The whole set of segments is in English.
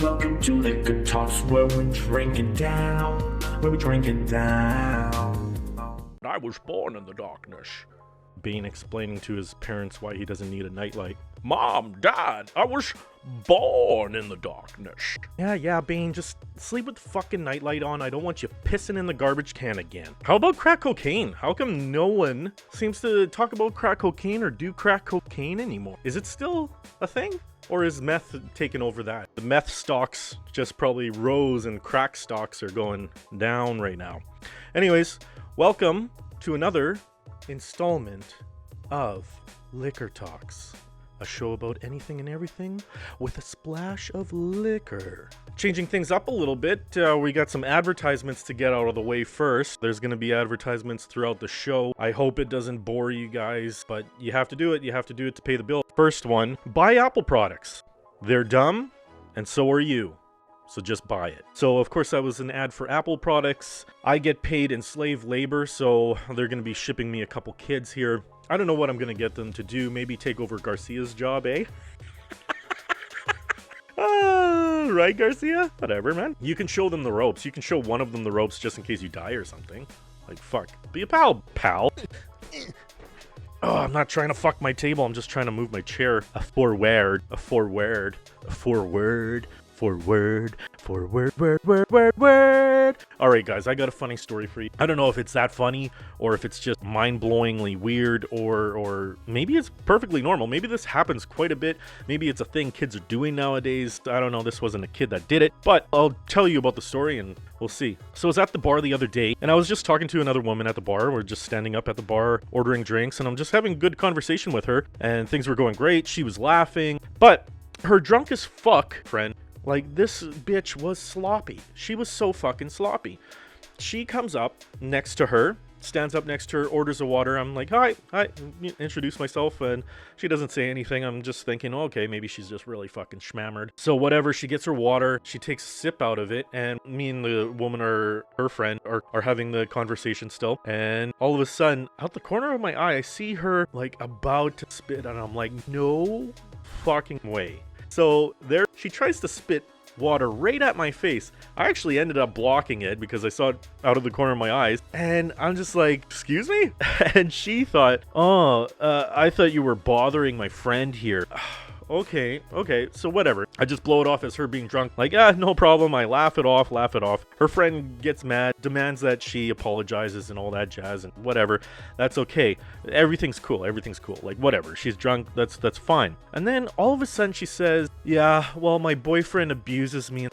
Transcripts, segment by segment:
Welcome to Liquor Talks, where we drink it down. I was born in the darkness. Bane explaining to his parents why he doesn't need a nightlight. Mom, Dad, I was born in the darkness. Yeah, Bane, just sleep with the fucking nightlight on. I don't want you pissing in the garbage can again. How about crack cocaine? How come no one seems to talk about crack cocaine or do crack cocaine anymore? Is it still a thing? Or is meth taken over that? The meth stocks just probably rose and crack stocks are going down right now. Anyways, welcome to another installment of Liquor Talks, a show about anything and everything with a splash of liquor. Changing things up a little bit, we got some advertisements to get out of the way first. There's going to be advertisements throughout the show. I hope it doesn't bore you guys, but you have to do it. You have to do it to pay the bill. First one, buy Apple products. They're dumb, and so are you. So just buy it. So of course that was an ad for Apple products. I get paid in slave labor, so they're going to be shipping me a couple kids here. I don't know what I'm going to get them to do. Maybe take over Garcia's job, eh? Right, Garcia? Whatever, man. You can show them the ropes. You can show one of them the ropes just in case you die or something. Like, fuck. Be a pal. Oh, I'm not trying to fuck my table. I'm just trying to move my chair forward. Alright guys, I got a funny story for you. I don't know if it's that funny or if it's just mind-blowingly weird or maybe it's perfectly normal. Maybe this happens quite a bit. Maybe it's a thing kids are doing nowadays. I don't know, this wasn't a kid that did it, but I'll tell you about the story and we'll see. So I was at the bar the other day and I was just talking to another woman at the bar. We're just standing up at the bar ordering drinks and I'm just having a good conversation with her and things were going great. She was laughing, but her drunk as fuck friend, like, this bitch was sloppy. She was so fucking sloppy. She comes up next to her, stands up next to her, orders a water. I'm like, hi, introduce myself, and she doesn't say anything. I'm just thinking, okay, maybe she's just really fucking schmammered. So whatever, she gets her water, she takes a sip out of it, and me and the woman, or her friend, are having the conversation still, and all of a sudden, out the corner of my eye, I see her, like, about to spit, and I'm like, no fucking way. So there, she tries to spit water right at my face. I actually ended up blocking it because I saw it out of the corner of my eyes. And I'm just like, excuse me? And she thought, I thought you were bothering my friend here. Okay, so whatever. I just blow it off as her being drunk. Like, no problem. I laugh it off. Her friend gets mad, demands that she apologizes and all that jazz and whatever. That's okay. Everything's cool. Like, whatever. She's drunk. That's fine. And then all of a sudden she says, yeah, well, my boyfriend abuses me.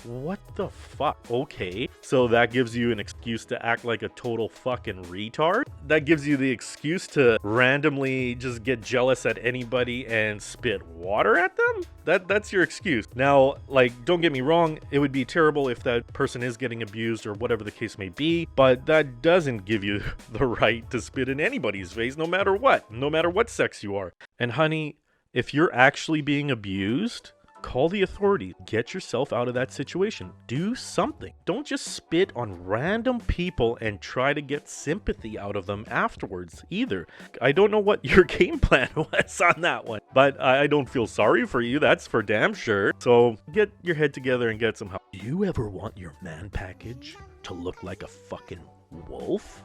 What the fuck? Okay. So that gives you an excuse to act like a total fucking retard? That gives you the excuse to randomly just get jealous at anybody and spit water at them? That's your excuse. Now, like, don't get me wrong, it would be terrible if that person is getting abused or whatever the case may be, but that doesn't give you the right to spit in anybody's face, no matter what sex you are. And honey, if you're actually being abused, call the authorities. Get yourself out of that situation. Do something. Don't just spit on random people and try to get sympathy out of them afterwards either. I don't know what your game plan was on that one, but I don't feel sorry for you. That's for damn sure. So get your head together and get some help. Do you ever want your man package to look like a fucking wolf?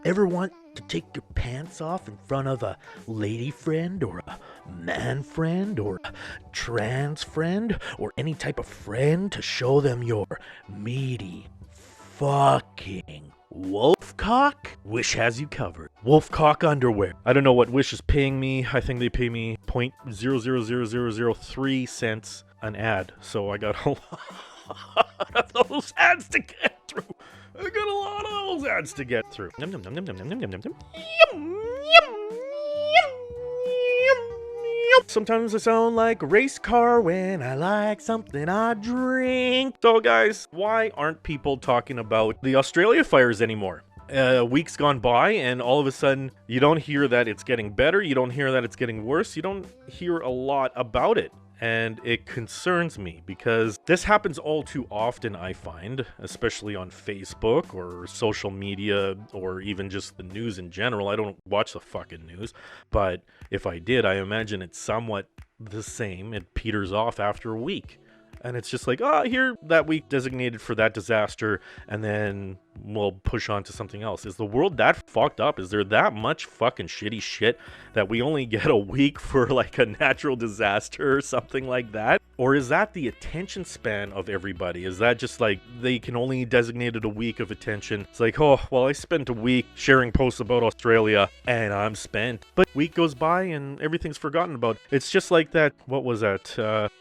Ever want to take your pants off in front of a lady friend or a man friend or a trans friend or any type of friend to show them your meaty fucking wolf cock? Wish has you covered. Wolf cock underwear. I don't know what Wish is paying me. I think they pay me 0.000003 cents an ad. So I got a lot of those ads to get through. I got a lot of those ads to get through. Yum, yum, yum, yum, yum, yum, yum, yum, yum. Sometimes I sound like a race car when I like something I drink. So guys, why aren't people talking about the Australia fires anymore? Weeks gone by and all of a sudden you don't hear that it's getting better. You don't hear that it's getting worse. You don't hear a lot about it. And it concerns me because this happens all too often, I find, especially on Facebook or social media or even just the news in general. I don't watch the fucking news, but if I did, I imagine it's somewhat the same. It peters off after a week. And it's just like, oh, here, that week designated for that disaster, and then we'll push on to something else. Is the world that fucked up? Is there that much fucking shitty shit that we only get a week for like a natural disaster or something like that? Or is that the attention span of everybody? Is that just like they can only designate it a week of attention? It's like, oh, well, I spent a week sharing posts about Australia and I'm spent. But week goes by and everything's forgotten about. It's just like that, what was that?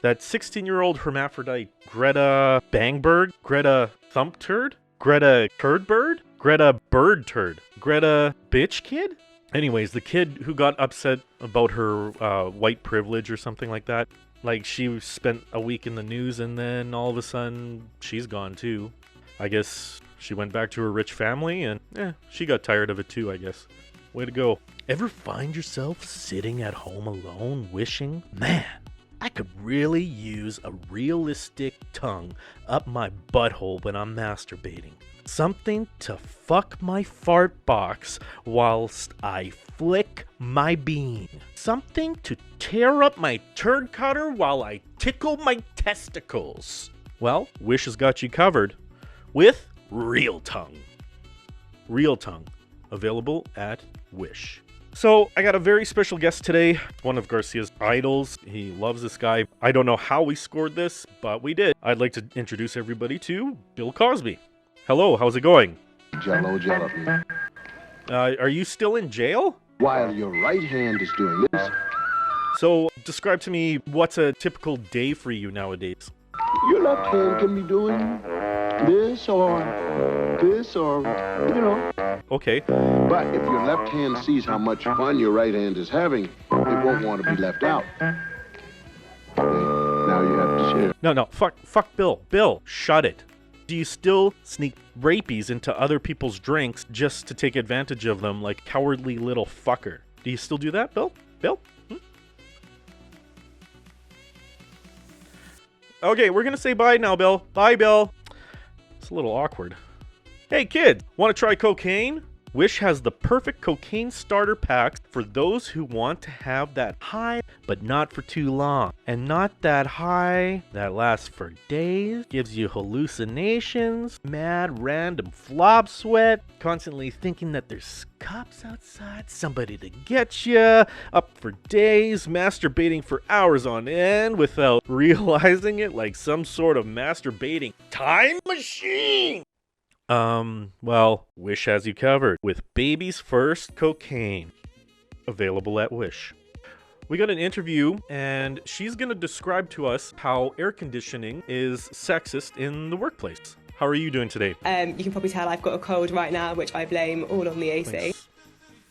That 16-year-old hermaphrodite, Greta Bangberg? Greta Thump Turd? Greta Turd Bird? Greta Bird Turd? Greta Bitch Kid? Anyways, the kid who got upset about her white privilege or something like that. Like, she spent a week in the news and then all of a sudden she's gone too. I guess she went back to her rich family and she got tired of it too, I guess. Way to go. Ever find yourself sitting at home alone wishing, man, I could really use a realistic tongue up my butthole when I'm masturbating? Something to fuck my fart box whilst I flick my bean. Something to tear up my turd cutter while I tickle my testicles. Well, Wish has got you covered with Real Tongue. Real Tongue, available at Wish. So, I got a very special guest today, one of Garcia's idols. He loves this guy. I don't know how we scored this, but we did. I'd like to introduce everybody to Bill Cosby. Hello, how's it going? Jello gelatin. Are you still in jail? While your right hand is doing this, So, describe to me what's a typical day for you nowadays. your left hand can be doing this or, you know. Okay. But if your left hand sees how much fun your right hand is having, it won't want to be left out. Okay, now you have to share. No, fuck Bill. Bill, shut it. Do you still sneak rapies into other people's drinks just to take advantage of them like cowardly little fucker? Do you still do that, Bill? Bill? Okay, we're gonna say bye now, Bill. Bye, Bill. It's a little awkward. Hey, kid, want to try cocaine? Wish has the perfect cocaine starter pack for those who want to have that high, but not for too long. And not that high that lasts for days, gives you hallucinations, mad random flop sweat, constantly thinking that there's cops outside, somebody to get you, up for days, masturbating for hours on end without realizing it, like some sort of masturbating time machine. Well, Wish has you covered with Baby's First Cocaine, available at Wish. We got an interview, and she's going to describe to us how air conditioning is sexist in the workplace. How are you doing today? You can probably tell I've got a cold right now, which I blame all on the AC.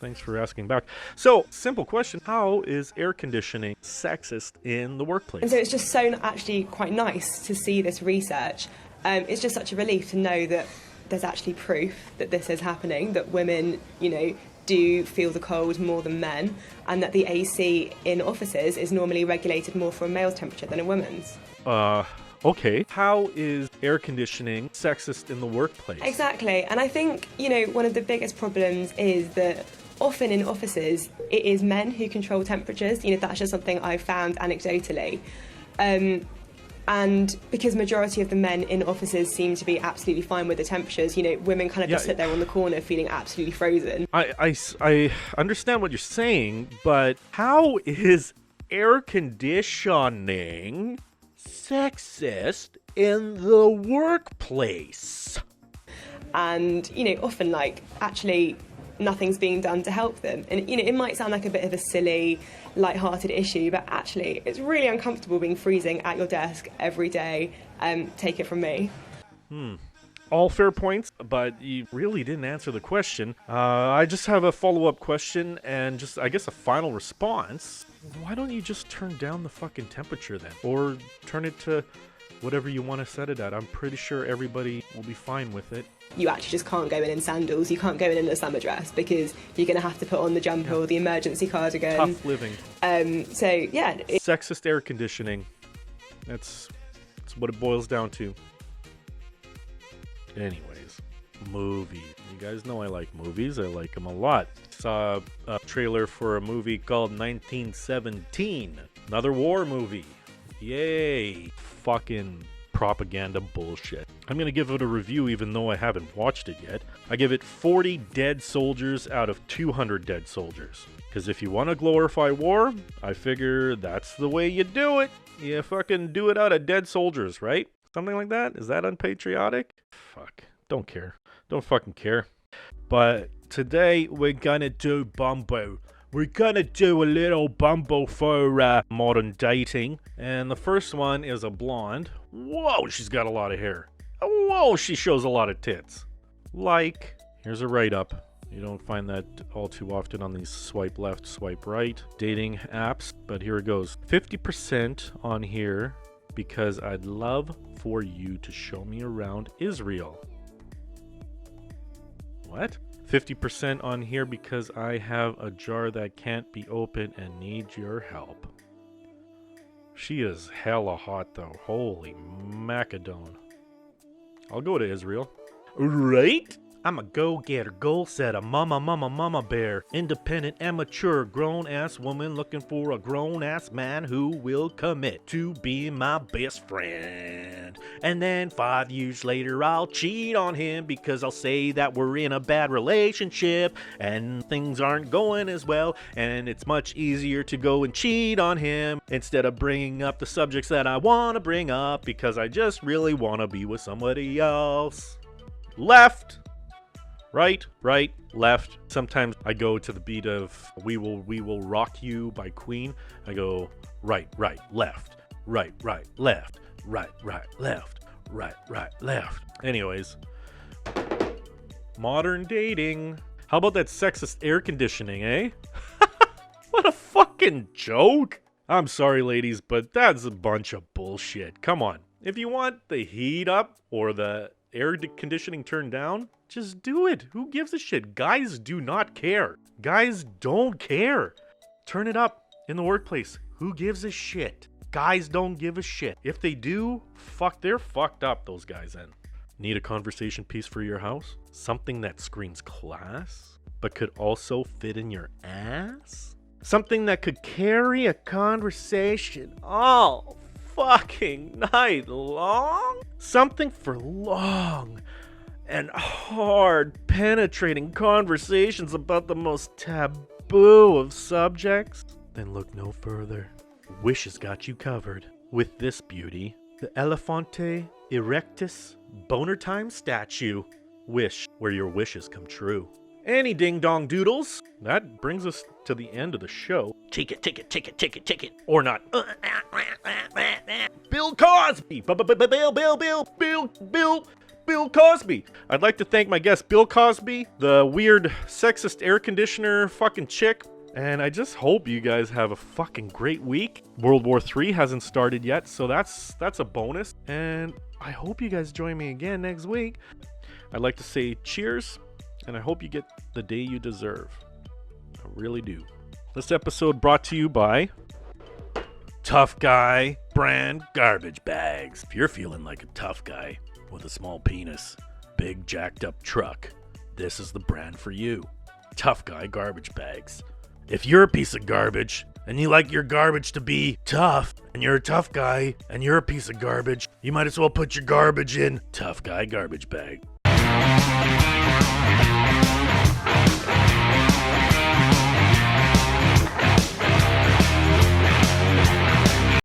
Thanks for asking back. So, simple question. How is air conditioning sexist in the workplace? And so it's just so actually quite nice to see this research. It's just such a relief to know that there's actually proof that this is happening, that women, do feel the cold more than men, and that the AC in offices is normally regulated more for a male's temperature than a woman's. Okay. How is air conditioning sexist in the workplace? Exactly. And I think, one of the biggest problems is that often in offices, it is men who control temperatures. That's just something I've found anecdotally. And because majority of the men in offices seem to be absolutely fine with the temperatures, women kind of just sit there on the corner feeling absolutely frozen. I understand what you're saying, but how is air conditioning sexist in the workplace? And, often, actually nothing's being done to help them. And, it might sound like a bit of a silly, light-hearted issue, but actually it's really uncomfortable being freezing at your desk every day. Take it from me. All fair points, but you really didn't answer the question. I just have a follow-up question and just, I guess, a final response. Why don't you just turn down the fucking temperature then? Or turn it to whatever you want to set it at. I'm pretty sure everybody will be fine with it. You actually just can't go in sandals. You can't go in a summer dress because you're going to have to put on the jumper or the emergency cardigan. Tough living. Sexist air conditioning. That's what it boils down to. Anyways, movies. You guys know I like movies. I like them a lot. Saw a trailer for a movie called 1917. Another war movie. Yay. Fucking propaganda bullshit. I'm gonna give it a review even though I haven't watched it yet. I give it 40 dead soldiers out of 200 dead soldiers. Because if you want to glorify war, I figure that's the way you do it. You fucking do it out of dead soldiers, right? Something like that? Is that unpatriotic? Fuck. Don't care. Don't fucking care. But today we're gonna do Bumbo. We're gonna do a little Bumbo for modern dating. And the first one is a blonde. Whoa, she's got a lot of hair. Whoa, she shows a lot of tits. Like, here's a write-up. You don't find that all too often on these swipe left, swipe right dating apps. But here it goes. 50% on here because I'd love for you to show me around Israel. What? 50% on here because I have a jar that can't be opened and need your help. She is hella hot though. Holy macadone. I'll go to Israel. Right? I'm a go-getter, goal-setter, mama bear, independent, amateur, grown-ass woman looking for a grown-ass man who will commit to being my best friend. And then 5 years later, I'll cheat on him because I'll say that we're in a bad relationship and things aren't going as well, and it's much easier to go and cheat on him instead of bringing up the subjects that I want to bring up because I just really want to be with somebody else. Left. Right, left. Sometimes I go to the beat of We Will Rock You by Queen. I go right, left, right, left, right, left, right, left. Anyways, modern dating. How about that sexist air conditioning, eh? What a fucking joke. I'm sorry, ladies, but that's a bunch of bullshit. Come on. If you want the heat up or the air conditioning turned down, just do it. Who gives a shit? Guys do not care. Guys don't care. Turn it up in the workplace. Who gives a shit? Guys don't give a shit. If they do, they're fucked up, those guys then. Need a conversation piece for your house? Something that screams class, but could also fit in your ass? Something that could carry a conversation all fucking night long? Something for long and hard penetrating conversations about the most taboo of subjects? Then look no further. Wish has got you covered with this beauty, the Elefante Erectus Boner Time statue. Wish where your wishes come true. Any ding dong doodles. That brings us to the end of the show. Ticket. Or not. Bill Cosby. Bill Cosby. I'd like to thank my guest Bill Cosby, the weird sexist air conditioner fucking chick. And I just hope you guys have a fucking great week. World War III hasn't started yet, so that's a bonus. And I hope you guys join me again next week. I'd like to say cheers, and I hope you get the day you deserve. I really do. This episode brought to you by Tough Guy brand garbage bags. If you're feeling like a tough guy with a small penis, big jacked up truck, this is the brand for you. Tough Guy garbage bags. If you're a piece of garbage and you like your garbage to be tough, and you're a tough guy and you're a piece of garbage, you might as well put your garbage in Tough Guy garbage bag.